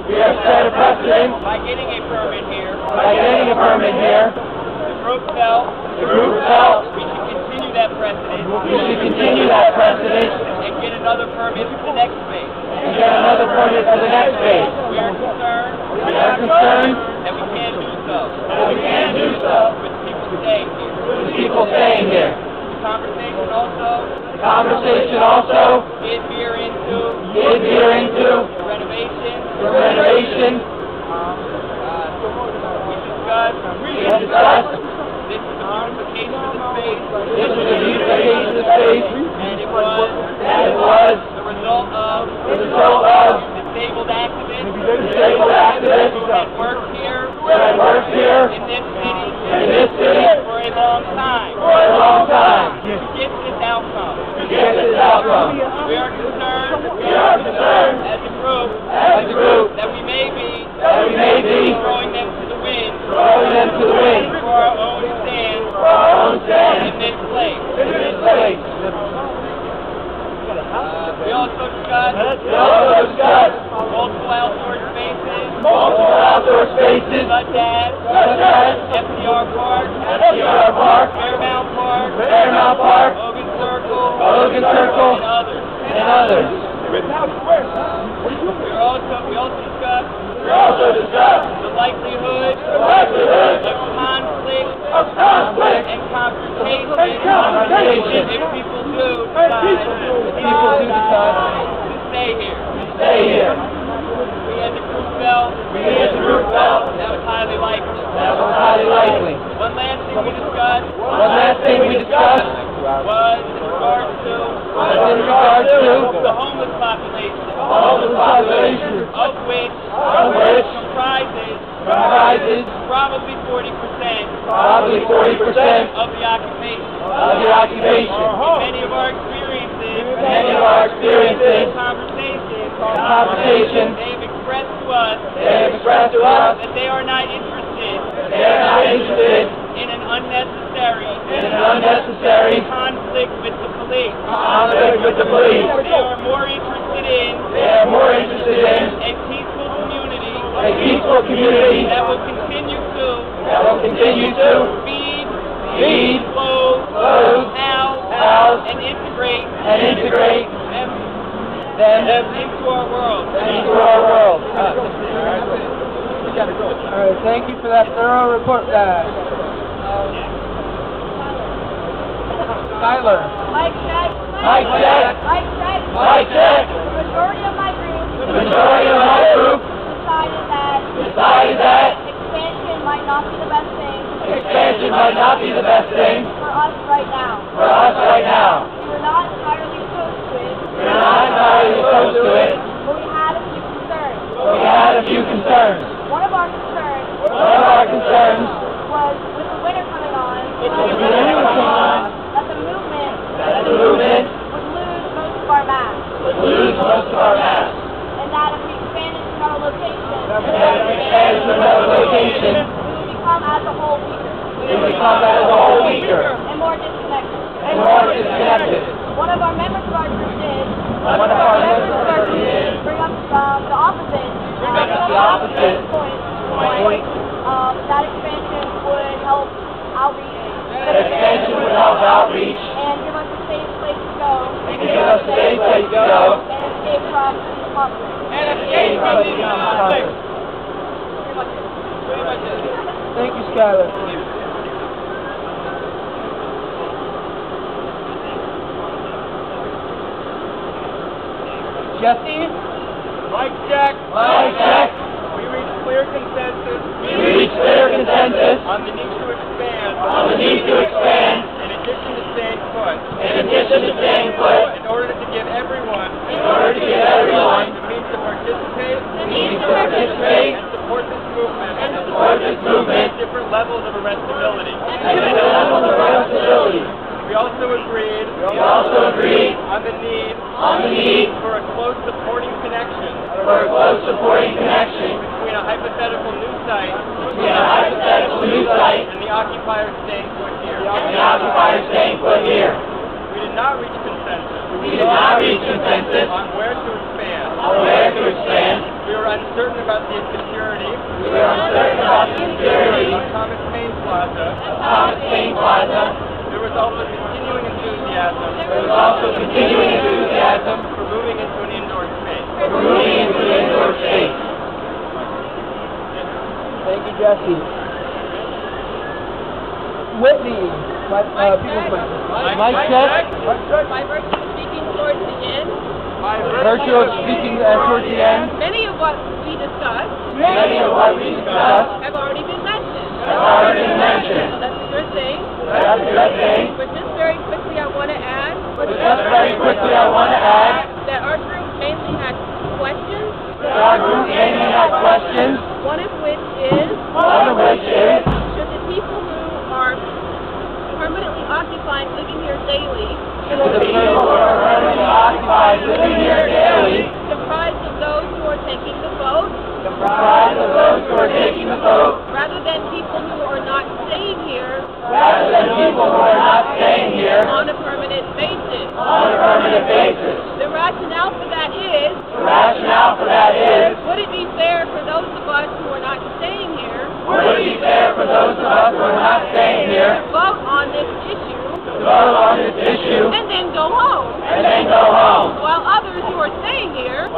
We have set a precedent. By getting a permit here. By getting a permit here. The group felt. The group felt. We should continue that precedent. We should continue that precedent. And get another permit for the next phase. And get another permit for the next phase. We are concerned. We are concerned. That we can't do so. That we can't do so. With people staying here. With people staying here. The conversation also. The conversation also. Is here into. Is here into. The renovation. The renovation. We discussed. This is the beautification of the space. This is the beautification of the space. And it was. The result of. Disabled activists. Disabled activists. Who had worked here. Who had worked here. In this city. In this city. For a long time. For a long time. To get this outcome. To get this outcome. We are concerned. We are concerned. As a group. As a group. That we may be. Throwing them to the wind. Throwing them to the wind. For our own stand. For our own stand. In this place. In this place. We also discussed. Multiple outdoor spaces. Multiple outdoor spaces. Such as. FDR Park. FDR Park. Fairmount Park. Fairmount Park. Hogan Circle. Hogan Circle. And others. And others. We also discussed. The likelihood. Of conflict. And confrontation. If people do decide. To stay here. We as a group felt. That was highly likely. One last thing we discussed. Was in regards to. The homeless population. Of which. Comprises. Probably 40%. Of the occupation. Many of our experiences. Conversations. They have expressed to us. That they are not interested. In an unnecessary. Conflict with the police. They are more interested in. A peaceful community. That will continue to. Feed. Clothe. House. And integrate. Them into our world. Alright, thank you for that thorough report, guys. Tyler. Mic check. The majority of my group decided that expansion might not be the best thing. For us right now. We were not entirely opposed to it. But we had a few concerns. One of our concerns was with the winter coming on. That the movement would lose most of our mass. And that if we expanded to another location, we would become as a whole weaker. And more disconnected. One of our members of our group did bring up the opposite point. That expansion would help outreach. And give us a safe place to go. And escape from the conflict. Thank you, Skylar. Jesse? Mic check. We reached clear consensus. On the need to expand. In addition to staying put. In order to give everyone. The means to participate. And support this movement. At different levels of arrestability. We also agreed on the need for a close supporting connection between a hypothetical new site and the occupier staying put here. We did not reach consensus on where to expand. We were uncertain about the security of Thomas Paine Plaza. There was also continuing enthusiasm for moving into an indoor space. Thank you, Jesse. Whitney, people's question. Mic check. By virtue of speaking towards the end, Virtue of speaking towards the end. many of what we discussed have already been mentioned. So that's a good thing. But just very quickly, I want to add that our group mainly had questions. One of which is, should the people who are permanently occupying living here daily comprised of those who are taking the vote rather than people who are not staying here on a permanent basis. The rationale for that is, would it be fair for those of us who are not staying here vote on this issue and then go home? While others who are staying here will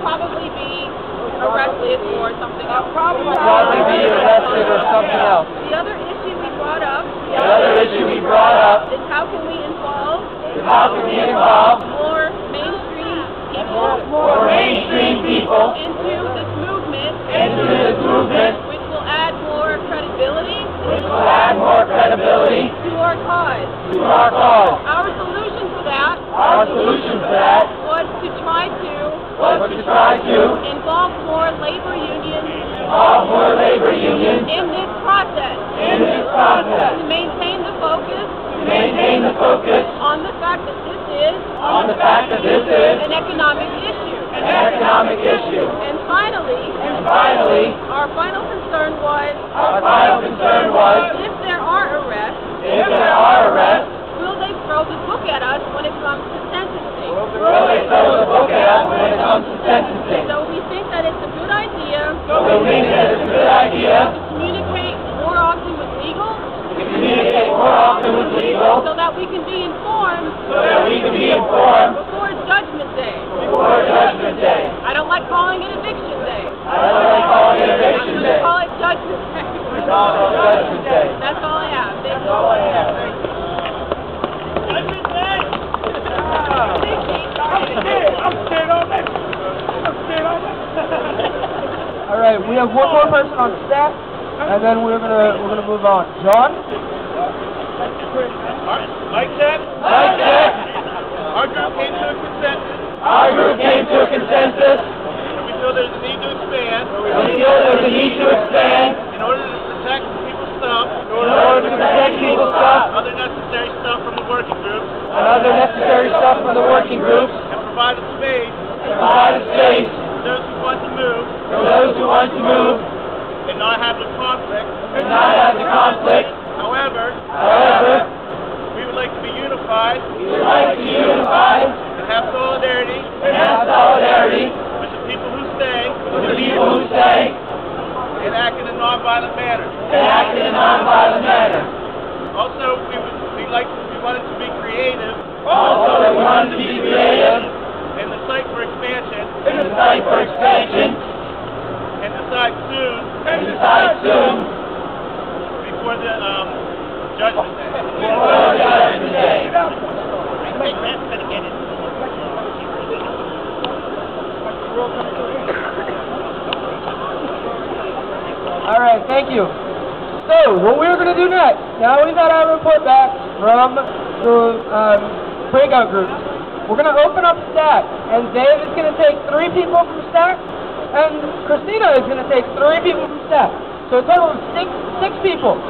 probably be arrested or something else. The The other issue we brought up is how can we involve more mainstream people into this movement, which will add more credibility to our cause. Our solution for that was to try to involve more labor unions in this process, to maintain the focus on the fact that this is an economic issue. And finally, our final concern was if there are arrests, will they throw the book at us when it comes to sentencing? So we think that it's a good idea to communicate more often with legal so that we can be informed before Judgment Day. I don't like calling it Eviction Day. I'm going to call it Judgment Day. That's all I have. Thank you. All right, we have one more person on staff, and then we're gonna move on. John. Mic check. Our group came to a consensus. And we feel there's a need to expand. In order to protect people's stuff. Other necessary stuff from the working groups. And provide a space. For those who want to move. And not have the conflict. However, we would like to be unified. And have solidarity. With the people who stay. And act in a nonviolent manner. Also, we wanted to be creative. And the site for expansion. And decide soon. Before the Judgment Day. I think that's going to get it. All right, thank you. So, what we're going to do next, now we've had our report back from the breakout group, we're going to open up stack, and Dave is going to take 3 people from stack, and Christina is going to take 3 people from stack. So a total of six people.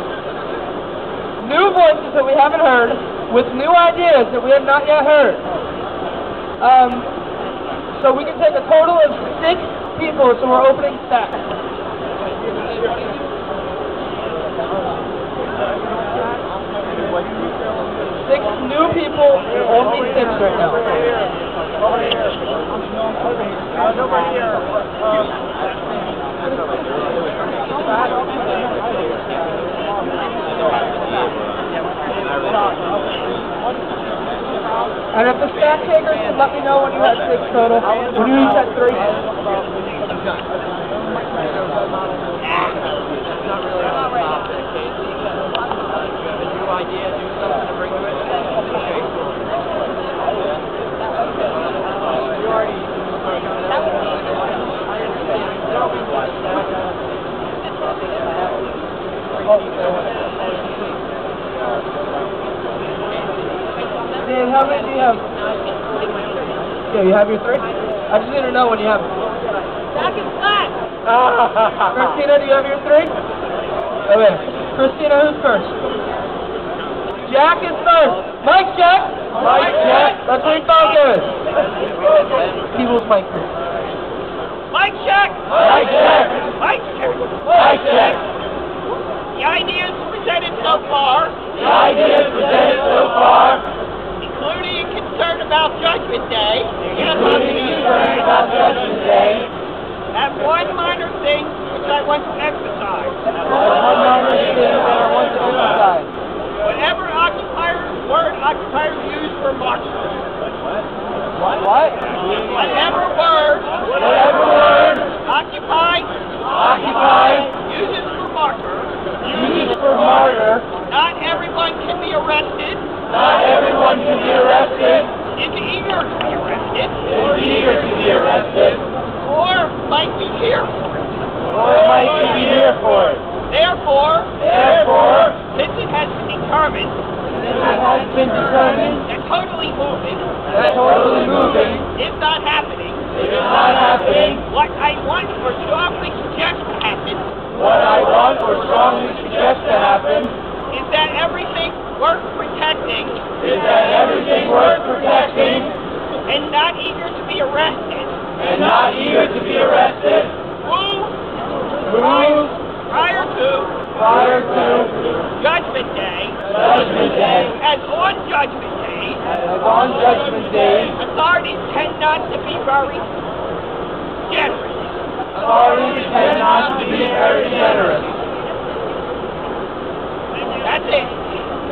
New voices that we haven't heard, with new ideas that we have not yet heard. So we can take a total of 6 people, so we're opening stack. 6 new people, only 6 right now. takers can let me know when you have 6 total. When you each had 3. Dan, how many do you have? Yeah, you have your 3? I just need to know when you have it. Back and flat. Christina, do you have your 3? Okay. Christina, who's first? Jack is first. Mike check. Mike check. Let's refocus. People's mic. Mike check! Mike check. Mike check! Mike check. The ideas presented so far, including a concern about Judgment Day, have one minor thing which I want to emphasize. Whatever word occupiers use for marchers. What? Whatever word occupied uses for martyr. Not everyone can be arrested. Is eager to be arrested. Or might be here for it. Therefore, since it has been determined that totally moving is not happening, what I want or strongly suggest to happen is that everything worth protecting and not eager to be arrested moves prior to Judgment Day, as on Judgment Day, authorities tend not to be very generous. That's it.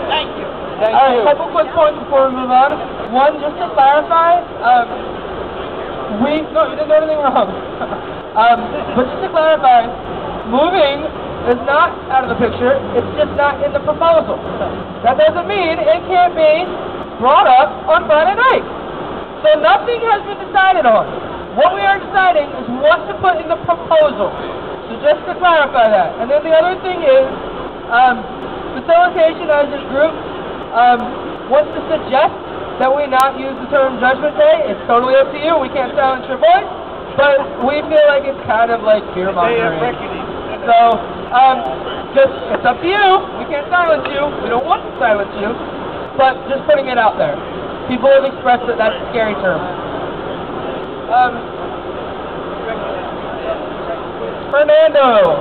Thank you. Alright, a couple quick points before we move on. One, just to clarify, no, you didn't do anything wrong. But just to clarify, moving is not out of the picture, it's just not in the proposal. That doesn't mean it can't be brought up on Friday night. So nothing has been decided on. What we are deciding is what to put in the proposal. So just to clarify that. And then the other thing is, facilitation as a group wants to suggest that we not use the term Judgment Day. It's totally up to you. We can't silence your voice, but we feel like it's kind of like fear-mongering. So, it's up to you. We can't silence you. We don't want to silence you, but just putting it out there. People have expressed that that's a scary term. Fernando.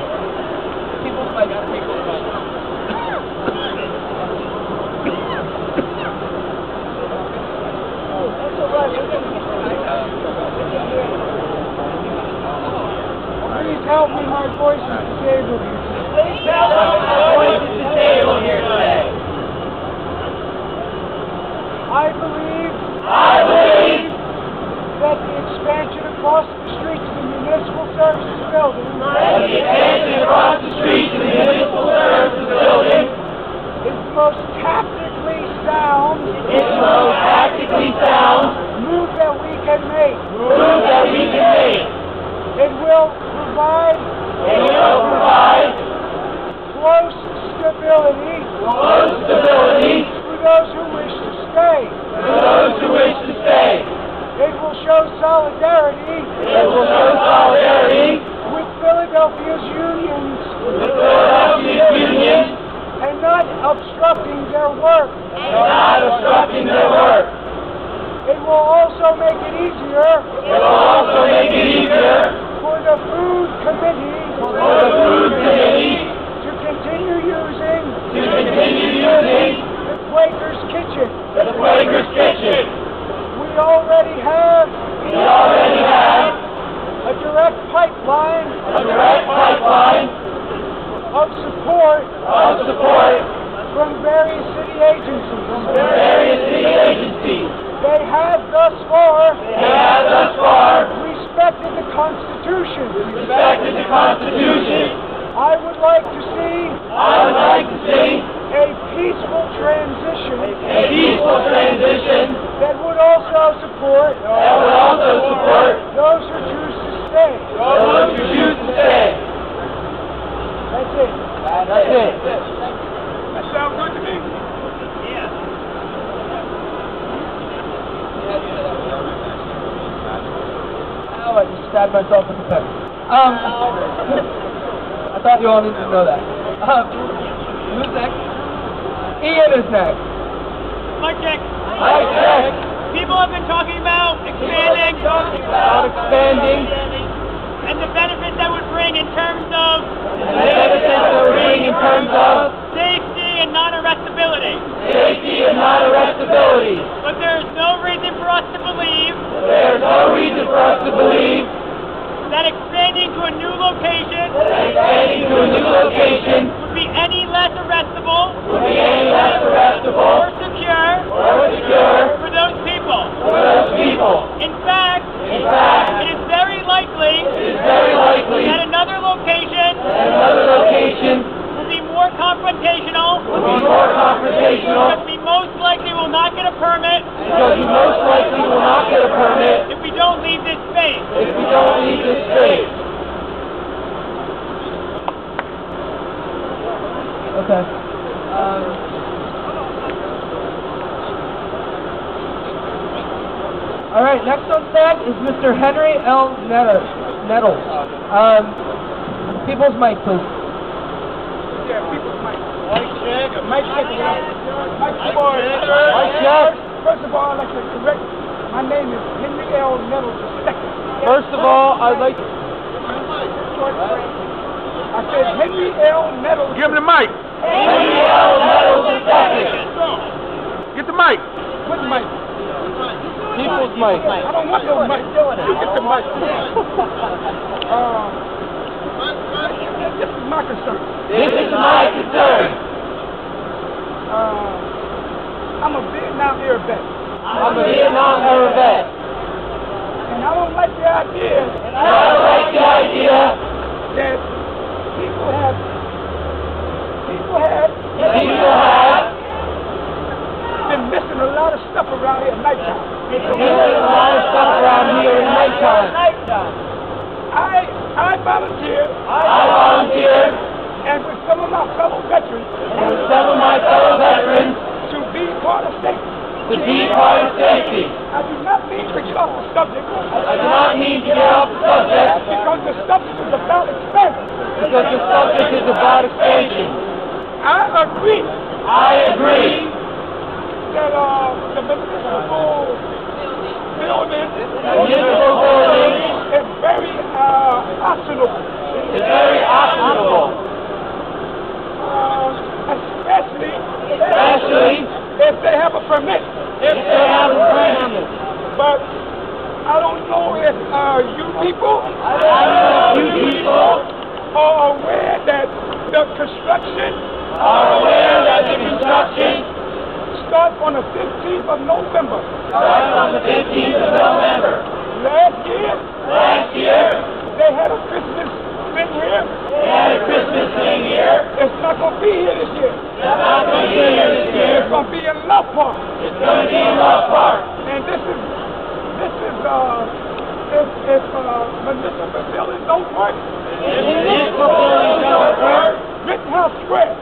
People's mic. Please help me, my voice is disabled here today. I believe that the expansion across the street to the municipal services building is the most tactically sound move that we can make. It will provide close stability for those who wish to stay. It will show solidarity with Philadelphia's unions and not obstructing their work. It will also make it easier for the food committee to continue using the Quaker's Kitchen. We already have a direct pipeline of support from various city agencies. They have thus stabbed myself with a pen. I thought you all needed to know that. Who's next? Ian is next. Mic check. Mic check. People have been talking about expanding. And the benefits that would bring in terms of safety and non-arrestability. But there's no reason for us to believe that expanding to a new location would be any less arrestable or secure for those people. In fact, it is very likely that another location will be more confrontational because we most likely will not get a permit if we don't leave this space. Okay. All right, next on stack is Mr. Henry L. Nettles. People's mic, please. Yeah, people's mic. Mic check. Mic check. Mic check. First of all, I'd like to correct. My name is Henry L. Nettles II. First of all, I'd like to... I said Henry L. Nettles. Give him the mic. Henry L. Nettles II. Get the mic. What mic? People's mic. I don't want no mic. You get the mic. This is my concern. I'm a Vietnam era vet. And I don't like the idea that people have been missing a lot of stuff around here at nighttime. I volunteered, and with some of my fellow veterans, to be part of safety. I do not mean to get off the subject. Because the subject is about expansion. I agree that the municipal building is very optional. Especially if they have a permit. But I don't know if you people are aware that the construction starts on the 15th of November. Last year, they had a Christmas thing here. It's not going to be here this year. It's going to be in Love Park. And this is if municipal buildings don't work, Rittenhouse Square.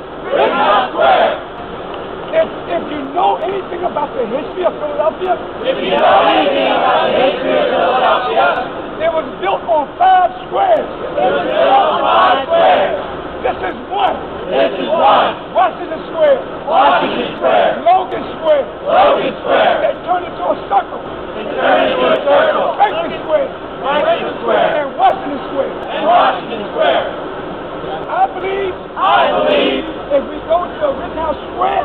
If you know anything about the history of Philadelphia, it was built on 5 squares. This is one. Washington Square. Logan Square. They turned into a circle. Franklin Square. And Washington Square. I believe if we go to Rittenhouse Square,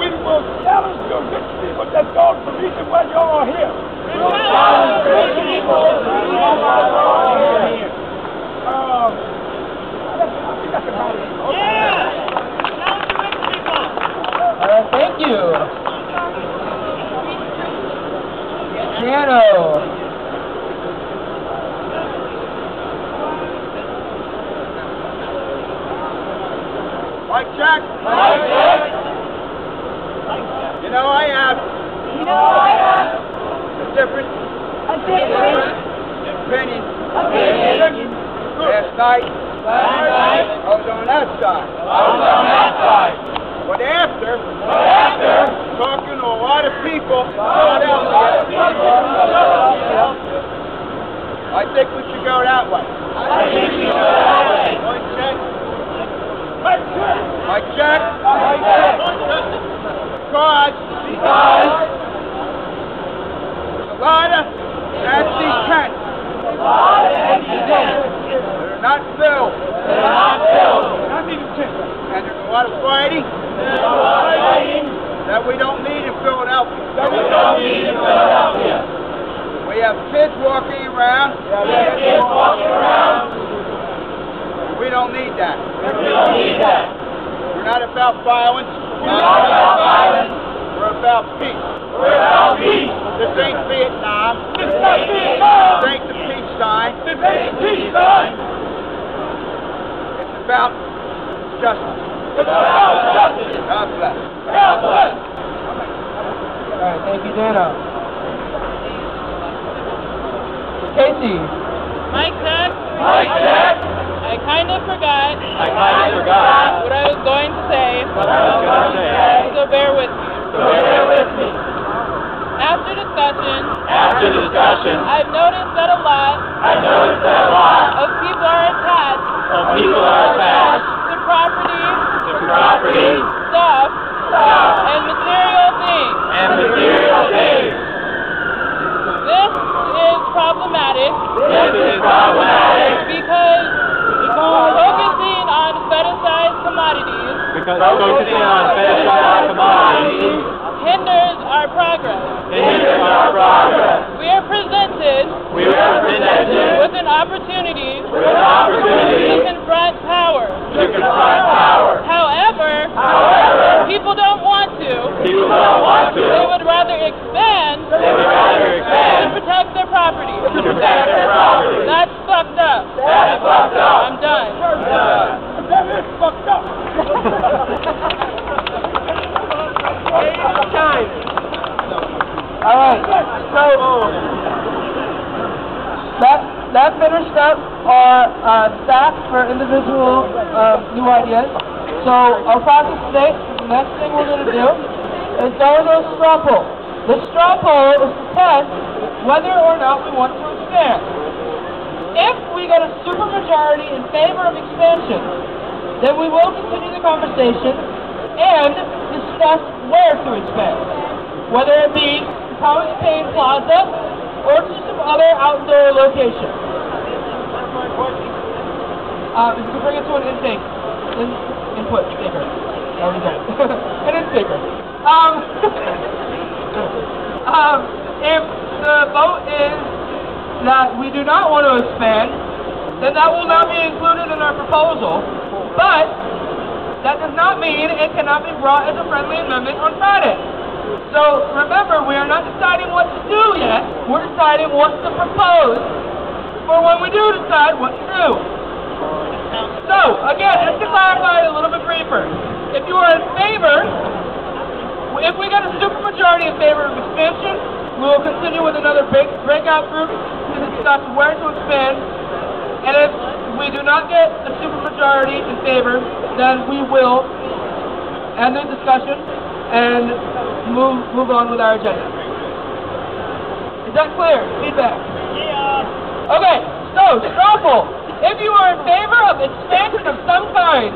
we will challenge the rich people that don't the reason why y'all are here. That's about it. All right, thank you. Piano. Mic check. You know, I have a different opinion. Last night, I was on that side. But after talking to a lot of people, water and the tent. They're not filled. Not even tent. And there's a lot of fighting that we don't need in Philadelphia. We have kids walking around. We don't need that. We're not about violence. We're about peace. This ain't Vietnam. This ain't the peace sign. It's about justice. God bless. All right, thank you, Dana. Casey. Mic check. I kind of forgot what I was going to say, so bear with me. After discussion, I've noticed that a lot of people are attached to property, stuff, and material things. This is problematic because focusing on fetishized commodities hinders our progress. We are presented with an opportunity to confront power. However, people don't want to. They would rather expand than protect their property. That's fucked up. I'm done. That is fucked up. All right, so that finished up our stack for individual new ideas. So our process today, the next thing we're going to do is go into a straw poll. The straw poll is to test whether or not we want to expand. If we get a supermajority in favor of expansion, then we will continue the conversation and discuss where to expand, whether it be College Payne Plaza or to some other outdoor location. You can bring it to an intake, input sticker. Already done. An intaker. If the vote is that we do not want to expand, then that will not be included in our proposal. But that does not mean it cannot be brought as a friendly amendment on Friday. So remember, we are not deciding what to do yet. We're deciding what to propose for when we do decide what to do. So again, just to clarify it a little bit briefer, if you are in favor, if we get a supermajority in favor of expansion, we will continue with another breakout group to discuss where to expand. And if we do not get a supermajority in favor, then we will end the discussion and move on with our agenda. Is that clear? Feedback? Yeah. Okay, so straw poll. If you are in favor of expansion of some kind,